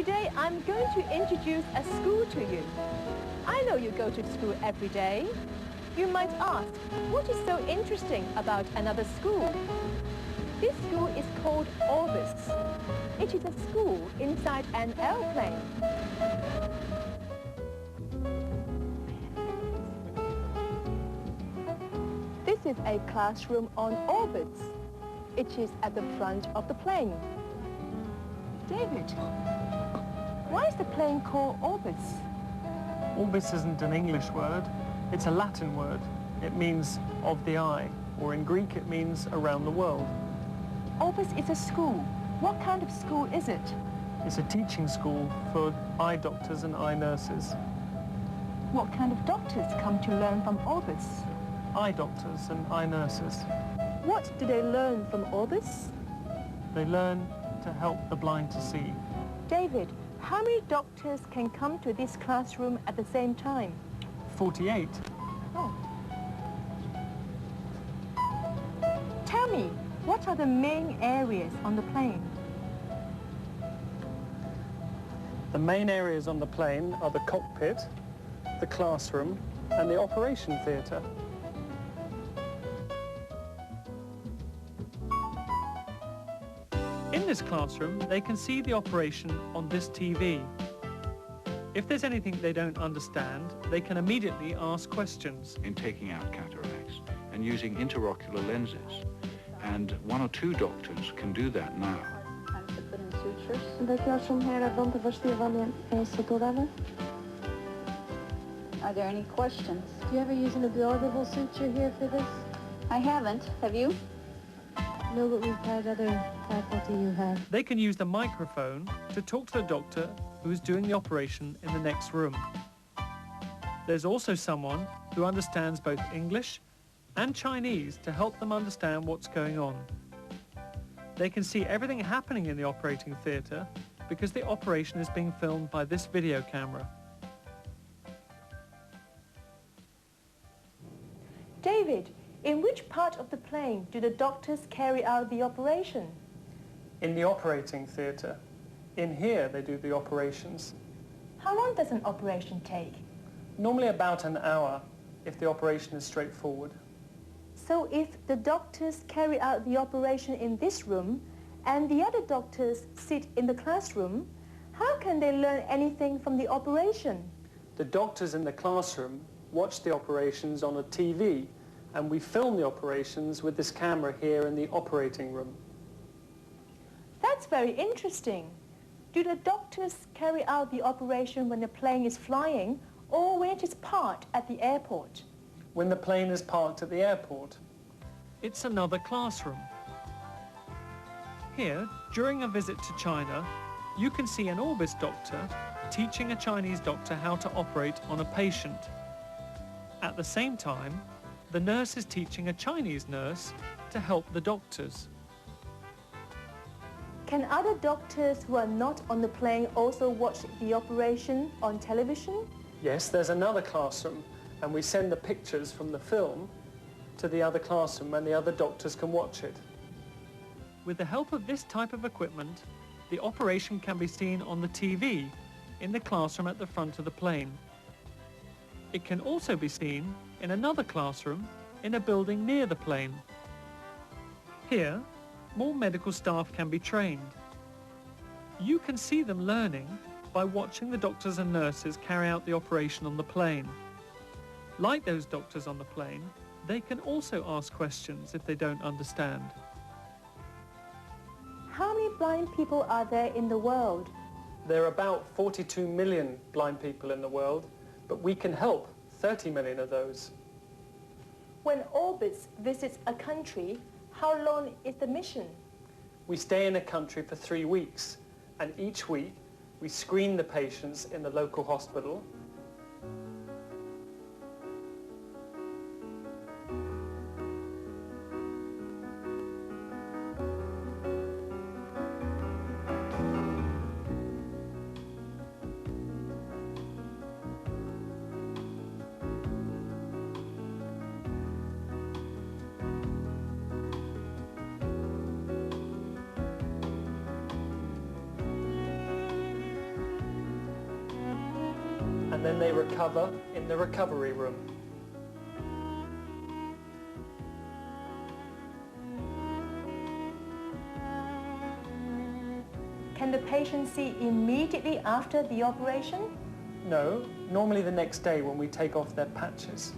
Today I'm going to introduce a school to you. I know you go to school every day. You might ask, what is so interesting about another school? This school is called Orbis. It is a school inside an airplane. This is a classroom on Orbis. It is at the front of the plane. David, why is the plane called Orbis? Orbis isn't an English word, it's a Latin word. It means of the eye, or in Greek it means around the world. Orbis is a school. What kind of school is it? It's a teaching school for eye doctors and eye nurses. What kind of doctors come to learn from Orbis? Eye doctors and eye nurses. What do they learn from Orbis? They learn to help the blind to see. David, how many doctors can come to this classroom at the same time? 48. Oh. Tell me, what are the main areas on the plane? The main areas on the plane are the cockpit, the classroom, and the operation theatre. In this classroom, they can see the operation on this TV. If there's anything they don't understand, they can immediately ask questions. In taking out cataracts and using intraocular lenses. And 1 or 2 doctors can do that now. Are there any questions? Do you ever use an absorbable suture here for this? I haven't. Have you? No, but we've had other faculty who have. They can use the microphone to talk to the doctor who is doing the operation in the next room. There's also someone who understands both English and Chinese to help them understand what's going on. They can see everything happening in the operating theatre because the operation is being filmed by this video camera. David, in which part of the plane do the doctors carry out the operation? In the operating theatre. In here they do the operations. How long does an operation take? Normally about an hour if the operation is straightforward. So if the doctors carry out the operation in this room and the other doctors sit in the classroom, how can they learn anything from the operation? The doctors in the classroom watch the operations on a TV, and we film the operations with this camera here in the operating room. That's very interesting. Do the doctors carry out the operation when the plane is flying or when it is parked at the airport? When the plane is parked at the airport. It's another classroom. Here, during a visit to China, you can see an Orbis doctor teaching a Chinese doctor how to operate on a patient. At the same time, the nurse is teaching a Chinese nurse to help the doctors. Can other doctors who are not on the plane also watch the operation on television? Yes, there's another classroom, and we send the pictures from the film to the other classroom and the other doctors can watch it. With the help of this type of equipment, the operation can be seen on the TV in the classroom at the front of the plane. It can also be seen in another classroom in a building near the plane. Here, more medical staff can be trained. You can see them learning by watching the doctors and nurses carry out the operation on the plane. Like those doctors on the plane, they can also ask questions if they don't understand. How many blind people are there in the world? There are about 42 million blind people in the world, but we can help 30 million of those. When Orbis visits a country, how long is the mission? We stay in a country for 3 weeks, and each week we screen the patients in the local hospital. and then they recover in the recovery room. Can the patient see immediately after the operation? No, normally the next day when we take off their patches.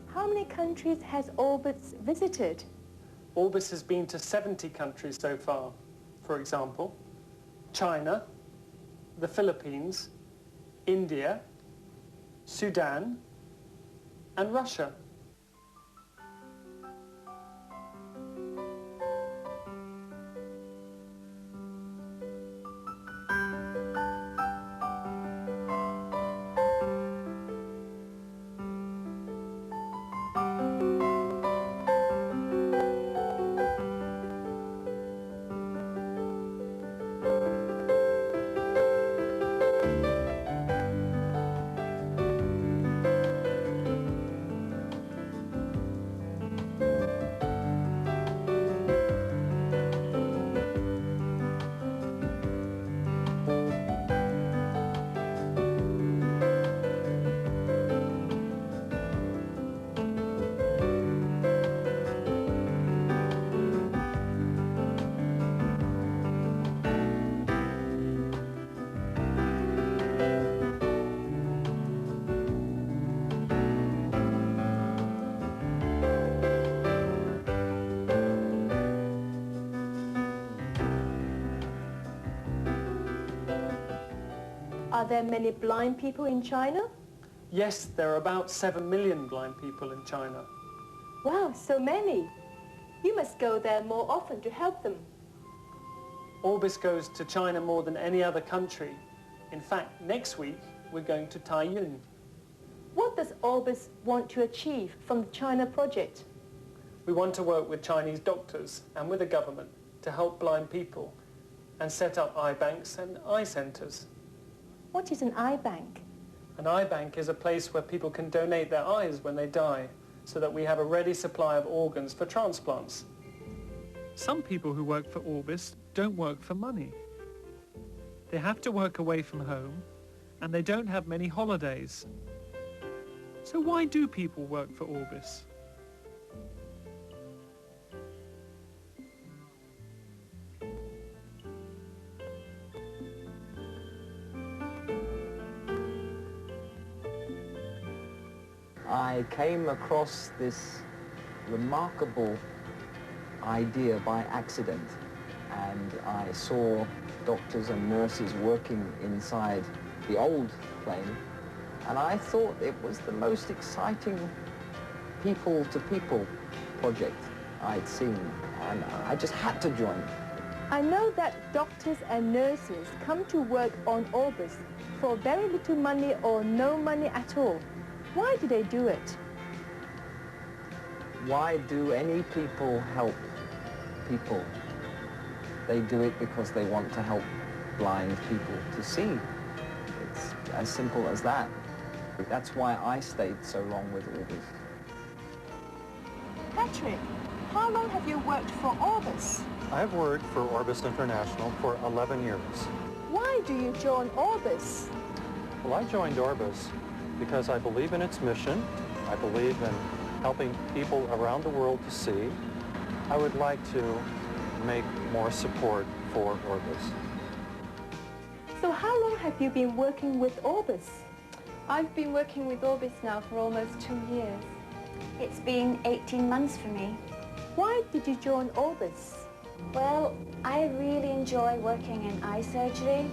How many countries has Orbis visited? Orbis has been to 70 countries so far. For example, China, the Philippines, India, Sudan, and Russia. Are there many blind people in China? Yes, there are about 7 million blind people in China. Wow, so many. You must go there more often to help them. Orbis goes to China more than any other country. In fact, next week we're going to Taiyuan. What does Orbis want to achieve from the China project? We want to work with Chinese doctors and with the government to help blind people and set up eye banks and eye centres. What is an eye bank? An eye bank is a place where people can donate their eyes when they die, so that we have a ready supply of organs for transplants. Some people who work for Orbis don't work for money. They have to work away from home, and they don't have many holidays. So why do people work for Orbis? I came across this remarkable idea by accident, and I saw doctors and nurses working inside the old plane, and I thought it was the most exciting people-to-people project I'd seen, and I just had to join. I know that doctors and nurses come to work on Orbis for very little money or no money at all. Why do they do it? Why do any people help people? They do it because they want to help blind people to see. It's as simple as that. That's why I stayed so long with Orbis. Patrick, how long have you worked for Orbis? I've worked for Orbis International for 11 years. Why do you join Orbis? Well, I joined Orbis because I believe in its mission. I believe in helping people around the world to see. I would like to make more support for Orbis. So how long have you been working with Orbis? I've been working with Orbis now for almost 2 years. It's been 18 months for me. Why did you join Orbis? Well, I really enjoy working in eye surgery,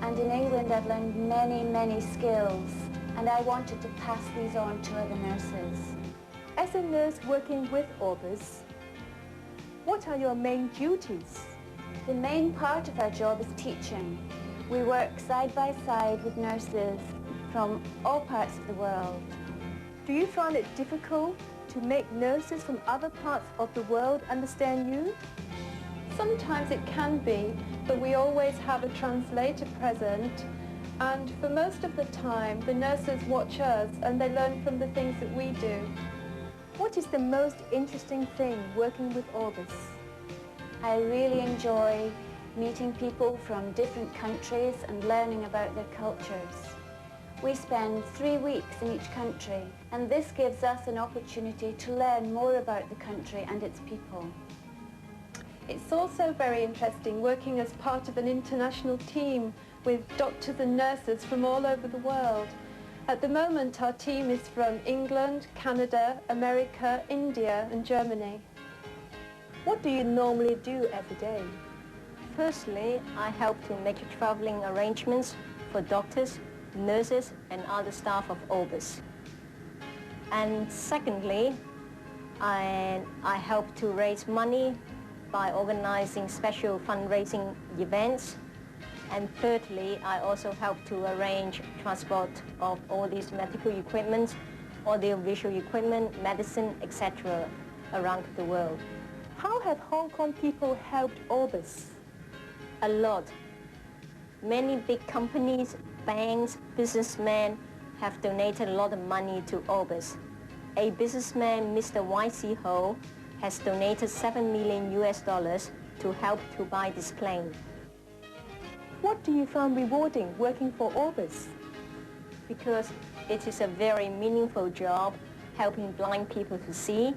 and in England I've learned many skills, and I wanted to pass these on to other nurses. As a nurse working with Orbis, what are your main duties? The main part of our job is teaching. We work side by side with nurses from all parts of the world. Do you find it difficult to make nurses from other parts of the world understand you? Sometimes it can be, but we always have a translator present, and for most of the time the nurses watch us and they learn from the things that we do. What is the most interesting thing working with Orbis? I really enjoy meeting people from different countries and learning about their cultures. We spend 3 weeks in each country, and this gives us an opportunity to learn more about the country and its people. It's also very interesting working as part of an international team with doctors and nurses from all over the world. At the moment, our team is from England, Canada, America, India and Germany. What do you normally do every day? Firstly, I help to make traveling arrangements for doctors, nurses and other staff of Orbis. And secondly, I help to raise money by organizing special fundraising events. And thirdly, I also help to arrange transport of all these medical equipment, audiovisual equipment, medicine, etc. around the world. How have Hong Kong people helped Orbis? A lot. Many big companies, banks, businessmen have donated a lot of money to Orbis. A businessman, Mr. Y.C. Ho, has donated $7 million to help to buy this plane. What do you find rewarding working for Orbis? Because it is a very meaningful job helping blind people to see,